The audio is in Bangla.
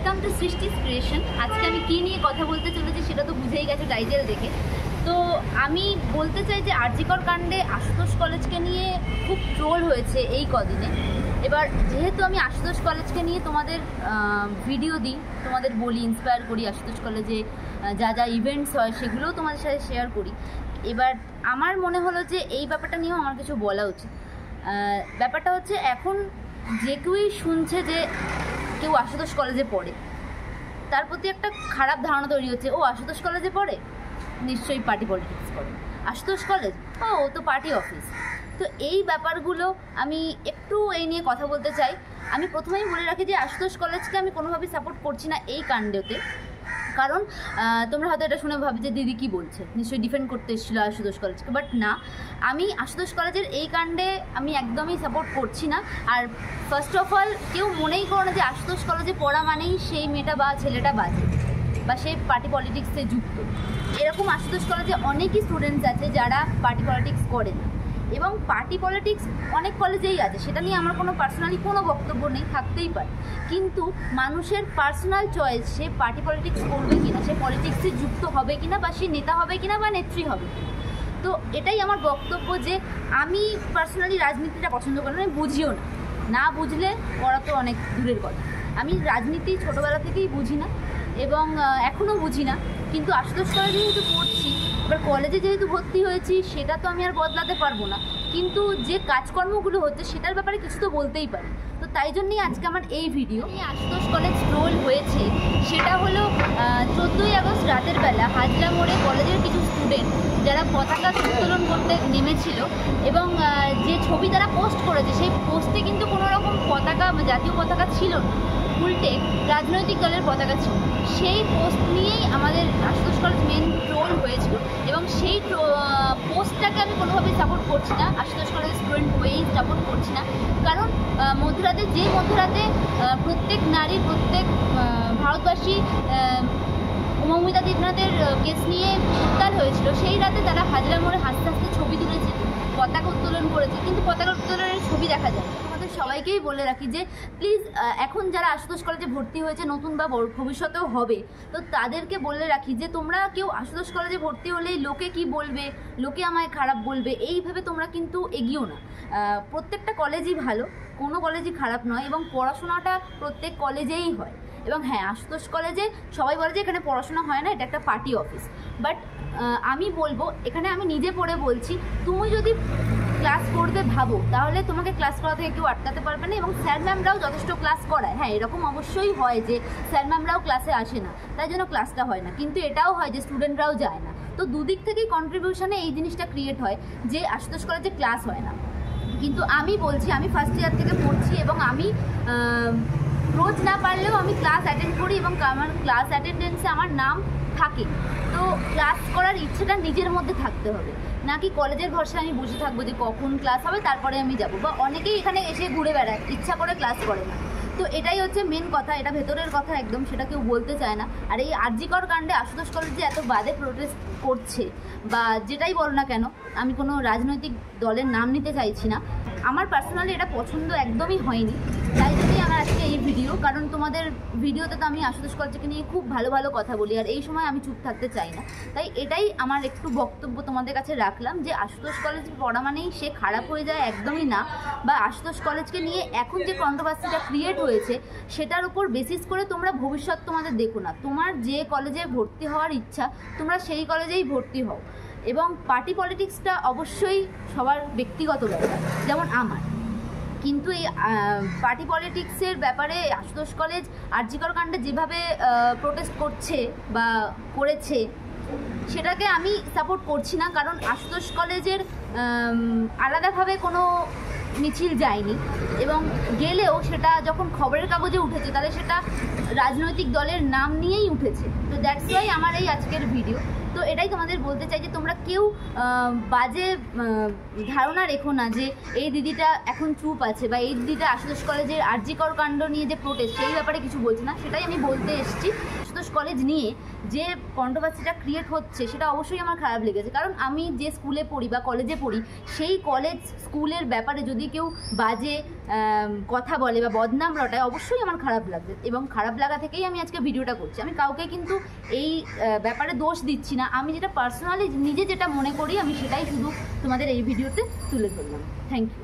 Welcome to সৃষ্টিস creation. আজকে আমি কী নিয়ে কথা বলতে চলেছি সেটা তো বুঝেই গেছো টাইটেল দেখে। তো আমি বলতে চাই যে আর.জি. কর কাণ্ডে আশুতোষ কলেজকে নিয়ে খুব ট্রোল হয়েছে এই কদিনে। এবার যেহেতু আমি আশুতোষ কলেজকে নিয়ে তোমাদের ভিডিও দিই, তোমাদের বলি, ইন্সপায়ার করি, আশুতোষ কলেজে যা যা ইভেন্টস হয় সেগুলোও তোমাদের সাথে শেয়ার করি। এবার আমার মনে হলো যে এই ব্যাপারটা নিয়েও আমার কিছু বলা উচিত। ব্যাপারটা হচ্ছে, এখন যে কেউই শুনছে যে কেউ আশুতোষ কলেজে পড়ে, তার প্রতি একটা খারাপ ধারণা তৈরি হচ্ছে। ও আশুতোষ কলেজে পড়ে, নিশ্চয়ই পার্টি পলিটিক্স করে। আশুতোষ কলেজ, ও তো পার্টি অফিস। তো এই ব্যাপারগুলো আমি একটু এই নিয়ে কথা বলতে চাই। আমি প্রথমেই বলে রাখি যে আশুতোষ কলেজকে আমি কোনোভাবেই সাপোর্ট করছি না এই কাণ্ডেতে। কারণ তোমরা হয়তো এটা শুনে ভাবি যে দিদি কী বলছে, নিশ্চয়ই ডিফেন্ড করতে এসেছিলো আশুতোষ কলেজকে। বাট না, আমি আশুতোষ কলেজের এই কাণ্ডে আমি একদমই সাপোর্ট করছি না। আর ফার্স্ট অফ অল, কেউ মনেই করো না যে আশুতোষ কলেজে পড়া মানেই সেই মেয়েটা বা ছেলেটা বাজে বা সেই পার্টি পলিটিক্সে যুক্ত। এরকম আশুতোষ কলেজে অনেকই স্টুডেন্টস আছে যারা পার্টি পলিটিক্স করে না, এবং পার্টি পলিটিক্স অনেক কলেজেই আছে, সেটা নিয়ে আমার কোনো পার্সোনালি কোনো বক্তব্য নেই, থাকতেই পারে। কিন্তু মানুষের পার্সোনাল চয়েস, সে পার্টি পলিটিক্স করবে কিনা, সে পলিটিক্সে যুক্ত হবে কিনা, বা সে নেতা হবে কিনা বা নেত্রী হবে কিনা। তো এটাই আমার বক্তব্য যে আমি পার্সোনালি রাজনীতিটা পছন্দ করি না, আমি বুঝিও না। না বুঝলে করা তো অনেক দূরের কথা। আমি রাজনীতি ছোটোবেলা থেকেই বুঝি না এবং এখনও বুঝি না। কিন্তু আশুতোষ কলেজে যেহেতু পড়ছি, এবার কলেজে যেহেতু ভর্তি হয়েছি, সেটা তো আমি আর বদলাতে পারবো না। কিন্তু যে কাজকর্মগুলো হচ্ছে সেটার ব্যাপারে কিছু তো বলতেই পারি। তো তাই জন্যই আজকে আমার এই ভিডিও। আশুতোষ কলেজ ট্রোল হয়েছে, সেটা হলো 14ই আগস্ট রাতের বেলা হাজরা মোড়ে কলেজের কিছু স্টুডেন্ট যারা পতাকা উত্তোলন করতে নেমেছিল, এবং যে ছবি তারা পোস্ট করেছে সেই পোস্টে কিন্তু কোনো রকম পতাকা, জাতীয় পতাকা ছিল না, উল্টে রাজনৈতিক দলের পতাকা ছিল। সেই পোস্ট নিয়েই আমাদের আশুতোষ কলেজ মেন ট্রোল হয়েছিল, এবং সেই পোস্টটাকে আমি কোনোভাবেই সাপোর্ট করছি না, আশুতোষ কলেজের স্টুডেন্ট হয়েই সাপোর্ট করছি না। কারণ মধ্যরাতে, যে মধ্যরাতে প্রত্যেক নারী, প্রত্যেক ভারতবাসী মৌমিতা দেবনাথের কেস নিয়ে উত্তাল হয়েছিল, সেই রাতে তারা হাজরা মোড়ে হাসতে হাসতে ছবি তুলেছে, পতাকা উত্তোলন করেছে, কিন্তু পতাকা উত্তোলনের ছবি দেখা যায়। আমাদের সবাইকেই বলে রাখি যে প্লিজ, এখন যারা আশুতোষ কলেজে ভর্তি হয়েছে, নতুন বা ভবিষ্যতেও হবে, তো তাদেরকে বলে রাখি যে তোমরা কেউ আশুতোষ কলেজে ভর্তি হলেই লোকে কি বলবে, লোকে আমায় খারাপ বলবে, এইভাবে তোমরা কিন্তু এগিয়েও না। প্রত্যেকটা কলেজই ভালো, কোনো কলেজই খারাপ নয়, এবং পড়াশোনাটা প্রত্যেক কলেজেই হয়। এবং হ্যাঁ, আশুতোষ কলেজে সবাই বলে যে এখানে পড়াশোনা হয় না, এটা একটা পার্টি অফিস। বাট আমি বলবো, এখানে আমি নিজে পড়ে বলছি, তুমি যদি ক্লাস করবে ভাবো, তাহলে তোমাকে ক্লাস করা থেকে কেউ আটকাতে পারবে না। এবং স্যার ম্যামরাও যথেষ্ট ক্লাস করায়। হ্যাঁ, এরকম অবশ্যই হয় যে স্যার ম্যামরাও ক্লাসে আসে না, তাই জন্য ক্লাসটা হয় না। কিন্তু এটাও হয় যে স্টুডেন্টরাও যায় না। তো দুদিক থেকেই কন্ট্রিবিউশনে এই জিনিসটা ক্রিয়েট হয় যে আশুতোষ কলেজে ক্লাস হয় না। কিন্তু আমি বলছি, আমি ফার্স্ট ইয়ার থেকে পড়ছি, এবং আমি রোজ না পারলেও আমি ক্লাস অ্যাটেন্ড করি, এবং আমার ক্লাস অ্যাটেন্ডেন্সে আমার নাম থাকে। তো ক্লাস করার ইচ্ছেটা নিজের মধ্যে থাকতে হবে, নাকি কলেজের ভরসায় আমি বসে থাকবো যে কখন ক্লাস হবে তারপরে আমি যাবো। বা অনেকেই এখানে এসে ঘুরে বেড়ায়, ইচ্ছা করে ক্লাস করে না। তো এটাই হচ্ছে মেন কথা, এটা ভেতরের কথা একদম, সেটা কেউ বলতে চায় না। আর এই আর.জি. কর কাণ্ডে আশুতোষ কলেজ যে এত বাদে প্রোটেস্ট করছে, বা যেটাই বলো না কেন, আমি কোনো রাজনৈতিক দলের নাম নিতে চাইছি না, আমার পার্সোনালি এটা পছন্দ একদমই হয়নি। তাই জন্যই আমার আজকে এই ভিডিও। কারণ তোমাদের ভিডিওতে তো আমি আশুতোষ কলেজকে নিয়ে খুব ভালো ভালো কথা বলি, আর এই সময় আমি চুপ থাকতে চাই না। তাই এটাই আমার একটু বক্তব্য তোমাদের কাছে রাখলাম যে আশুতোষ কলেজ পড়া মানেই সে খারাপ হয়ে যায়, একদমই না। বা আশুতোষ কলেজকে নিয়ে এখন যে কন্ট্রোভার্সিটা ক্রিয়েট হয়েছে, সেটার উপর বেসিস করে তোমরা ভবিষ্যৎ তোমাদের দেখো না। তোমার যে কলেজে ভর্তি হওয়ার ইচ্ছা, তোমরা সেই কলেজেই ভর্তি হও। এবং পার্টি পলিটিক্সটা অবশ্যই সবার ব্যক্তিগত ব্যাপার, যেমন আমার। কিন্তু এই পার্টি পলিটিক্সের ব্যাপারে আশুতোষ কলেজ আর.জি. কর কাণ্ডে যেভাবে প্রোটেস্ট করছে বা করেছে, সেটাকে আমি সাপোর্ট করছি না। কারণ আশুতোষ কলেজের আলাদাভাবে কোনো মিছিল যায়নি, এবং গেলেও সেটা যখন খবরের কাগজে উঠেছে, তাহলে সেটা রাজনৈতিক দলের নাম নিয়েই উঠেছে। তো দ্যাটস ওয়াই আমার এই আজকের ভিডিও। তো এটাই তোমাদের বলতে চাই যে তোমরা কেউ বাজে ধারণা রেখো না যে এই দিদিটা এখন চুপ আছে বা এই দিদিটা আশুতোষ কলেজের আরজি কর কাণ্ড নিয়ে যে প্রোটেস্ট সেই ব্যাপারে কিছু বলছে না। সেটাই আমি বলতে এসেছি। আশুতোষ কলেজ নিয়ে যে কন্ট্রোভার্সিটা ক্রিয়েট হচ্ছে সেটা অবশ্যই আমার খারাপ লেগেছে, কারণ আমি যে স্কুলে পড়ি বা কলেজে পড়ি সেই কলেজ স্কুলের ব্যাপারে যদি কেউ বাজে কথা বলে বা বদনাম রটায় অবশ্যই আমার খারাপ লাগবে, এবং খারাপ লাগা থেকেই আমি আজকে ভিডিওটা করছি। আমি কাউকে কিন্তু এই ব্যাপারে দোষ দিচ্ছি না, আমি যেটা পার্সোনালি নিজে যেটা মনে করি আমি সেটাই শুধু তোমাদের এই ভিডিওতে তুলে ধরলাম। Thank you.